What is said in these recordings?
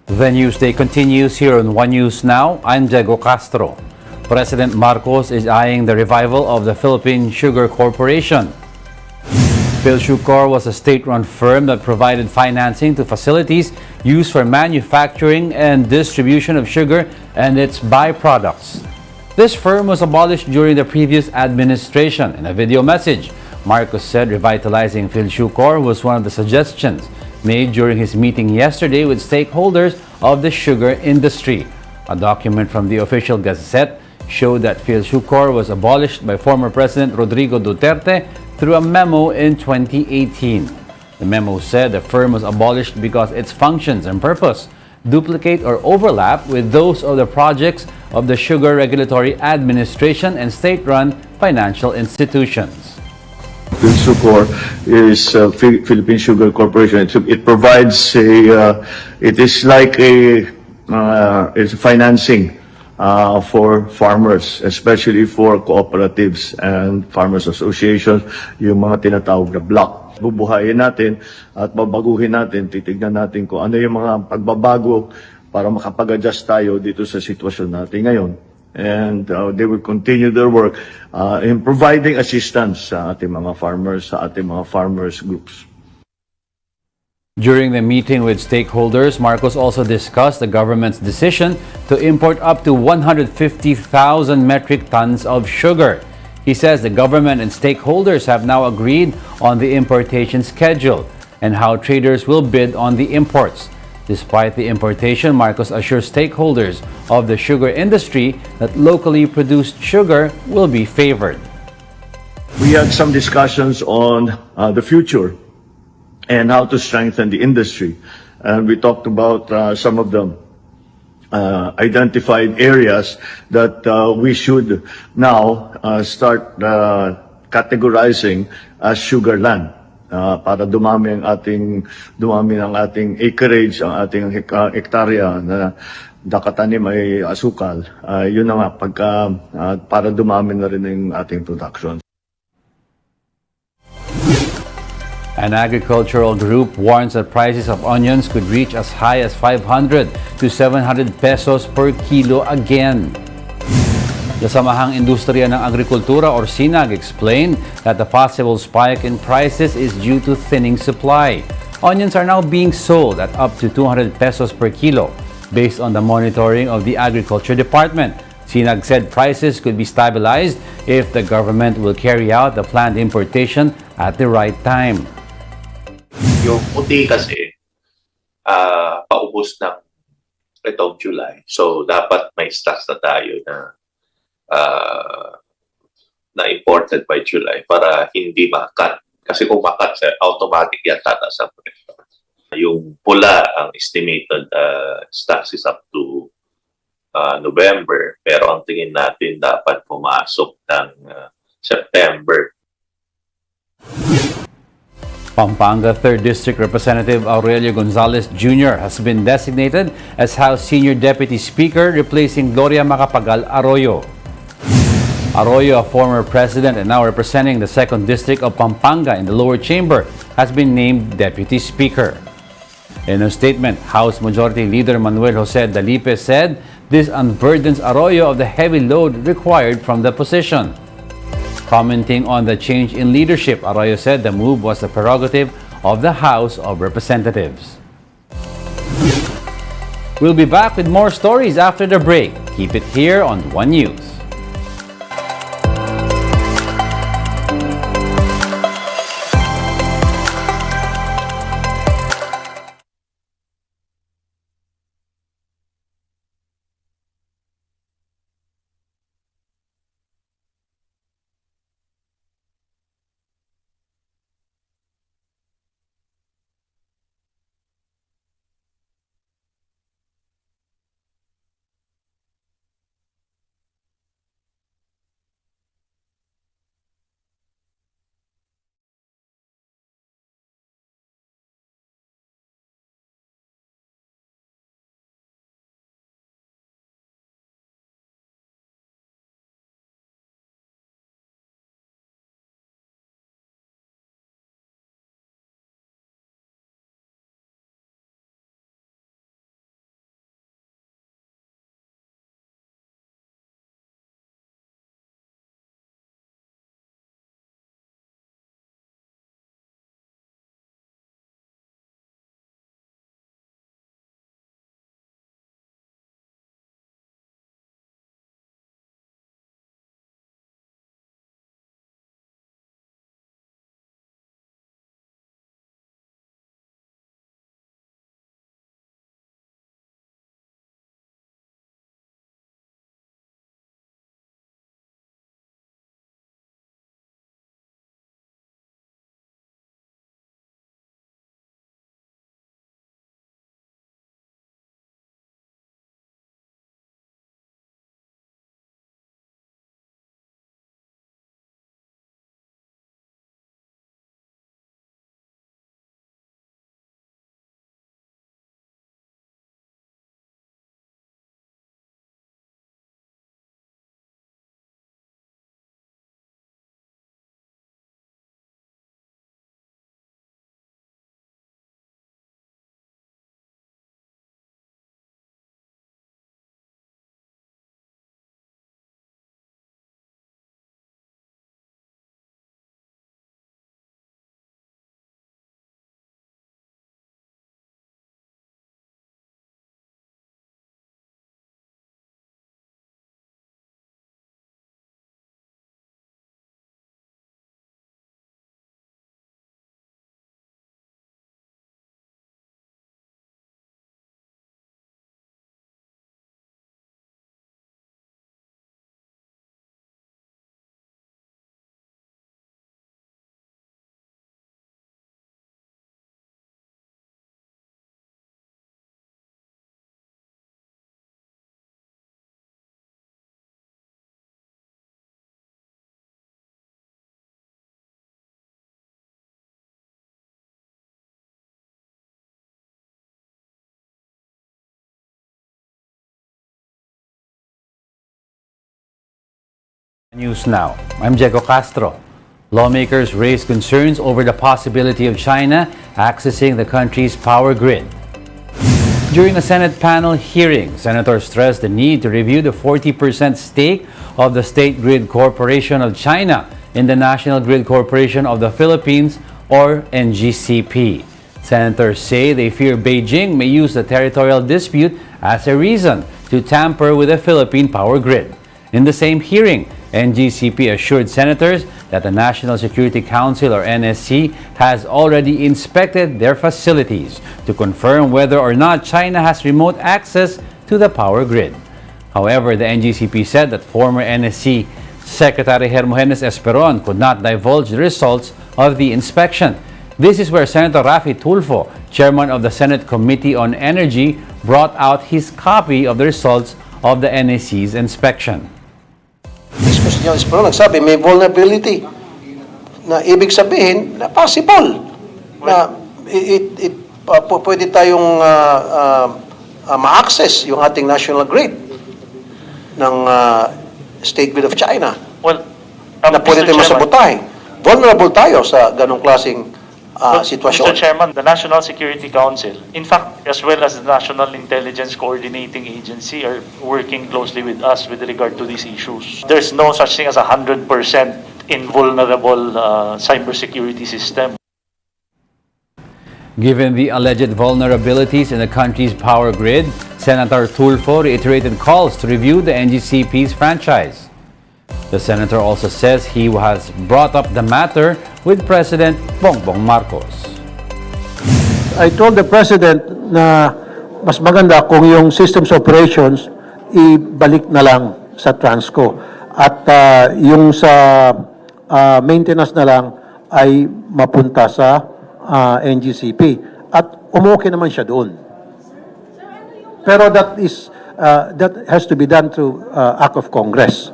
The news day continues here on One News Now. I'm Diego Castro. President Marcos is eyeing the revival of the Philippine Sugar Corporation. Philsucor was a state-run firm that provided financing to facilities used for manufacturing and distribution of sugar and its byproducts. This firm was abolished during the previous administration. In a video message, Marcos said revitalizing Philsucor was one of the suggestions made during his meeting yesterday with stakeholders of the sugar industry. A document from the official Gazette showed that Philsucor was abolished by former President Rodrigo Duterte through a memo in 2018. The memo said the firm was abolished because its functions and purpose duplicate or overlap with those of the projects of the Sugar Regulatory Administration and state-run financial institutions. Philsucor is Philippine Sugar Corporation. It provides it is like it's financing for farmers, especially for cooperatives and farmers associations, yung mga tinatawag na block. Bubuhayin natin at babaguhin natin, titignan natin kung ano yung mga pagbabago para makapag-adjust tayo dito sa sitwasyon natin ngayon. And they will continue their work in providing assistance sa ating mga farmers, sa ating mga farmers groups. During the meeting with stakeholders, Marcos also discussed the government's decision to import up to 150,000 metric tons of sugar. He says the government and stakeholders have now agreed on the importation schedule and how traders will bid on the imports. Despite the importation, Marcos assures stakeholders of the sugar industry that locally produced sugar will be favored. We had some discussions on the future and how to strengthen the industry. And we talked about some of the identified areas that we should now start categorizing as sugar land. Para dumami ang ating acreage, ang ating hektarya na nakatanim ay asukal. Yun na nga para dumami na rin ang ating production. An agricultural group warns that prices of onions could reach as high as 500 to 700 pesos per kilo again. The Samahang Industriya ng Agrikultura or SINAG explained that the possible spike in prices is due to thinning supply. Onions are now being sold at up to 200 pesos per kilo. Based on the monitoring of the Agriculture Department, SINAG said prices could be stabilized if the government will carry out the planned importation at the right time. Yung puti kasi paubos ng itong July. So dapat may stocks na tayo na imported by July para hindi makat. Kasi kung makat, automatic yan tataas ang presyo. Yung pula, ang estimated stocks is up to November. Pero ang tingin natin dapat pumasok ng September. Pampanga 3rd District Representative Aurelio Gonzalez Jr. has been designated as House Senior Deputy Speaker, replacing Gloria Macapagal Arroyo. Arroyo, a former president and now representing the 2nd District of Pampanga in the lower chamber, has been named Deputy Speaker. In a statement, House Majority Leader Manuel Jose Dalipe said this unburdens Arroyo of the heavy load required from the position. Commenting on the change in leadership, Arroyo said the move was the prerogative of the House of Representatives. We'll be back with more stories after the break. Keep it here on One News. News now. I'm Diego Castro. Lawmakers raise concerns over the possibility of China accessing the country's power grid. During a Senate panel hearing, senators stressed the need to review the 40% stake of the State Grid Corporation of China in the National Grid Corporation of the Philippines, or NGCP. Senators say they fear Beijing may use the territorial dispute as a reason to tamper with the Philippine power grid. In the same hearing, NGCP assured senators that the National Security Council, or NSC, has already inspected their facilities to confirm whether or not China has remote access to the power grid. However, the NGCP said that former NSC Secretary Hermogenes Esperon could not divulge the results of the inspection. This is where Senator Rafi Tulfo, chairman of the Senate Committee on Energy, brought out his copy of the results of the NSC's inspection. Mismo si John Esperon nagsabi may vulnerability na ibig sabihin na possible na pwede tayong ma-access yung ating national grid ng State Grid of China. Well, Na pwede tayong masabotahin. Vulnerable tayo sa ganong klaseng sitwasyon. Mr. Chairman, the National Security Council, in fact, as well as the National Intelligence Coordinating Agency, are working closely with us with regard to these issues. There's no such thing as 100% invulnerable cybersecurity system. Given the alleged vulnerabilities in the country's power grid, Senator Tulfo reiterated calls to review the NGCP's franchise. The senator also says he has brought up the matter with President Bongbong Marcos. I told the President na mas maganda kung yung systems operations ibalik na lang sa Transco at yung sa maintenance na lang ay mapunta sa NGCP at umuwi naman siya doon. Pero that has to be done through act of Congress.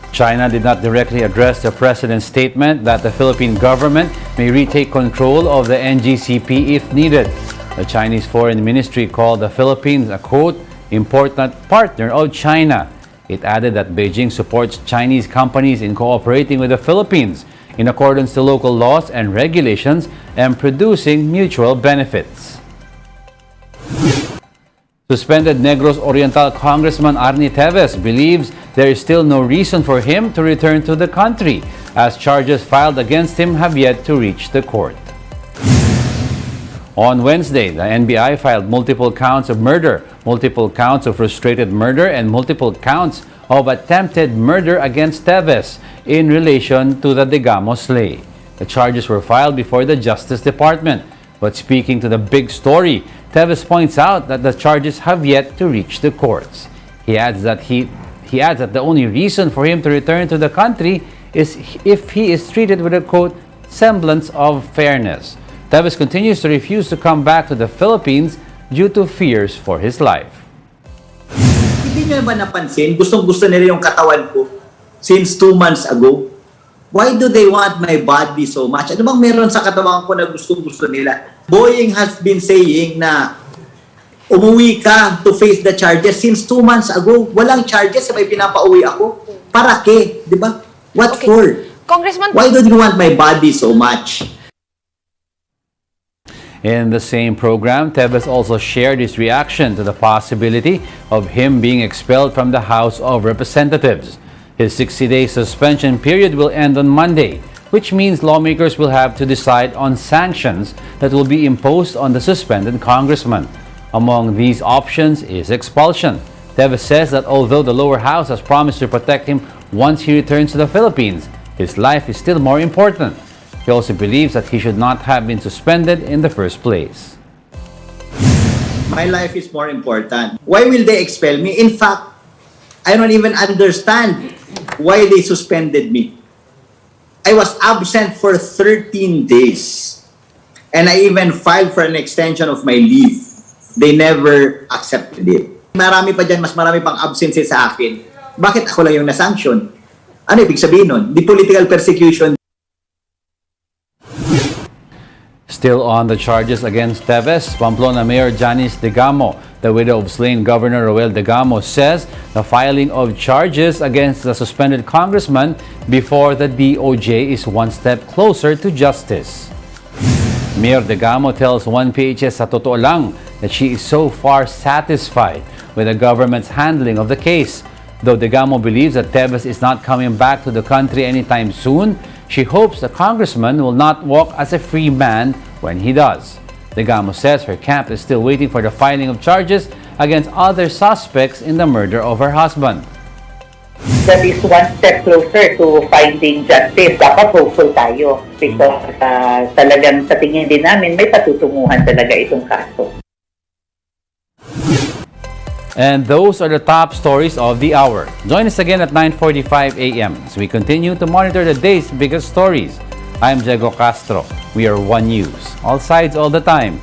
China did not directly address the president's statement that the Philippine government may retake control of the NGCP if needed. The Chinese Foreign Ministry called the Philippines a, quote, important partner of China. It added that Beijing supports Chinese companies in cooperating with the Philippines in accordance to local laws and regulations and producing mutual benefits. Suspended Negros Oriental Congressman Teves believes there is still no reason for him to return to the country, as charges filed against him have yet to reach the court. On Wednesday, the NBI filed multiple counts of murder, multiple counts of frustrated murder, and multiple counts of attempted murder against Teves in relation to the Degamo slay. The charges were filed before the Justice Department. But speaking to the big story, Teves points out that the charges have yet to reach the courts. He adds that the only reason for him to return to the country is if he is treated with a, quote, semblance of fairness. Teves continues to refuse to come back to the Philippines due to fears for his life. Hindi niyo ba napansin? Gustong-gusto nila yung katawan ko since 2 months ago. Why do they want my body so much? Ano bang meron sa katawan ko na gustong-gusto nila? Boeing has been saying na umuwi ka to face the charges since 2 months ago. Walang charges, sabay pinapauwi ako. Para ke? Di ba? What Okay. for? Congressman, Why do you want my body so much? In the same program, Teves also shared his reaction to the possibility of him being expelled from the House of Representatives. His 60-day suspension period will end on Monday, which means lawmakers will have to decide on sanctions that will be imposed on the suspended congressman. Among these options is expulsion. Teves says that although the lower house has promised to protect him once he returns to the Philippines, his life is still more important. He also believes that he should not have been suspended in the first place. My life is more important. Why will they expel me? In fact, I don't even understand why they suspended me. I was absent for 13 days. And I even filed for an extension of my leave. They never accepted it. Marami pa dyan, mas marami pang absence sa akin. Bakit ako lang yung na-sanction? Ano ibig sabihin nun? Di political persecution. Still on the charges against Teves, Pamplona Mayor Janice Degamo, the widow of slain Governor Roel Degamo, says the filing of charges against the suspended congressman before the DOJ is one step closer to justice. Mayor Degamo tells 1PHS sa Totoo Lang that she is so far satisfied with the government's handling of the case. Though Degamo believes that Teves is not coming back to the country anytime soon, she hopes the congressman will not walk as a free man when he does. Degamo says her camp is still waiting for the filing of charges against other suspects in the murder of her husband. That is one step closer to finding justice. Dapat hopeful tayo because talagang sa tingin din namin may patutunguhan talaga itong kaso. And those are the top stories of the hour. Join us again at 9:45 a.m. as we continue to monitor the day's biggest stories. I'm Diego Castro. We are One News. All sides, all the time.